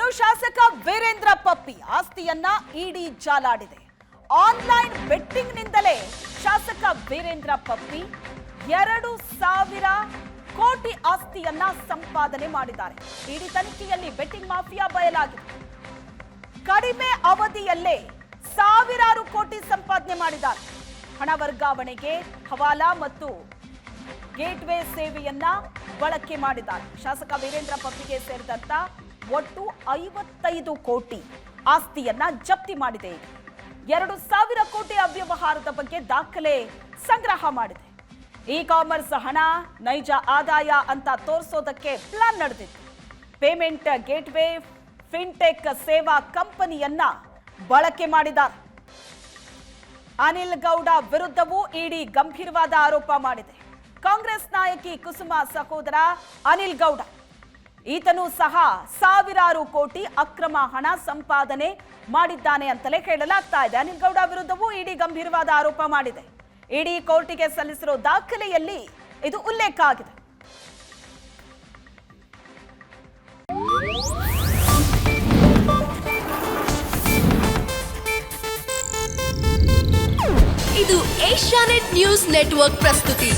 ಇನ್ನು ಶಾಸಕ ವೀರೇಂದ್ರ ಪಪ್ಪಿ ಆಸ್ತಿಯನ್ನ ಇಡಿ ಜಾಲಾಡಿದೆ. ಆನ್ಲೈನ್ ಬೆಟ್ಟಿಂಗ್ನಿಂದಲೇ ಶಾಸಕ ವೀರೇಂದ್ರ ಪಪ್ಪಿ 2,000 ಕೋಟಿ ಆಸ್ತಿಯನ್ನ ಸಂಪಾದನೆ ಮಾಡಿದ್ದಾರೆ. ಇಡಿ ತನಿಖೆಯಲ್ಲಿ ಬೆಟ್ಟಿಂಗ್ ಮಾಫಿಯಾ ಬಯಲಾಗಿದೆ. ಕಡಿಮೆ ಅವಧಿಯಲ್ಲೇ ಸಾವಿರಾರು ಕೋಟಿ ಸಂಪಾದನೆ ಮಾಡಿದ್ದಾರೆ. ಹಣ ವರ್ಗಾವಣೆಗೆ ಹವಾಲಾ ಮತ್ತು ಗೇಟ್ವೇ ಸೇವೆಯನ್ನ ಬಳಕೆ ಮಾಡಿದ್ದಾರೆ. ಶಾಸಕ ವೀರೇಂದ್ರ ಪಪ್ಪಿಗೆ ಸೇರಿದಂತ ಒಟ್ಟು 55 ಕೋಟಿ ಆಸ್ತಿಯನ್ನ ಜಪ್ತಿ ಮಾಡಿದೆ. 2,000 ಕೋಟಿ ಅವ್ಯವಹಾರದ ಬಗ್ಗೆ ದಾಖಲೆ ಸಂಗ್ರಹ ಮಾಡಿದೆ. ಇ ಕಾಮರ್ಸ್ ಹಣ ನೈಜ ಆದಾಯ ಅಂತ ತೋರಿಸೋದಕ್ಕೆ ಪ್ಲಾನ್ ನಡೆದಿತ್ತು. ಪೇಮೆಂಟ್ ಗೇಟ್ವೇ ಫಿನ್ಟೆಕ್ ಸೇವಾ ಕಂಪನಿಯನ್ನ ಬಳಕೆ ಮಾಡಿದ್ದಾರೆ. ಅನಿಲ್ ಗೌಡ ವಿರುದ್ಧವೂ ಇಡಿ ಗಂಭೀರವಾದ ಆರೋಪ ಮಾಡಿದೆ. ಕಾಂಗ್ರೆಸ್ ನಾಯಕಿ ಕುಸುಮಾ ಸಹೋದರ ಅನಿಲ್ ಗೌಡ ಈತನೂ ಸಹ ಸಾವಿರಾರು ಕೋಟಿ ಅಕ್ರಮ ಹಣ ಸಂಪಾದನೆ ಮಾಡಿದ್ದಾನೆ ಅಂತಲೇ ಹೇಳಲಾಗ್ತಾ ಇದೆ. ಅನಿಲ್ ಗೌಡ ವಿರುದ್ಧವೂ ಇಡಿ ಗಂಭೀರವಾದ ಆರೋಪ ಮಾಡಿದೆ. ಇಡಿ ಕೋರ್ಟಿಗೆ ಸಲ್ಲಿಸಿರೋ ದಾಖಲೆಯಲ್ಲಿ ಇದು ಉಲ್ಲೇಖ ಆಗಿದೆ. ಇದು ಏಷ್ಯಾನೆಟ್ ನ್ಯೂಸ್ ನೆಟ್ವರ್ಕ್ ಪ್ರಸ್ತುತಿ.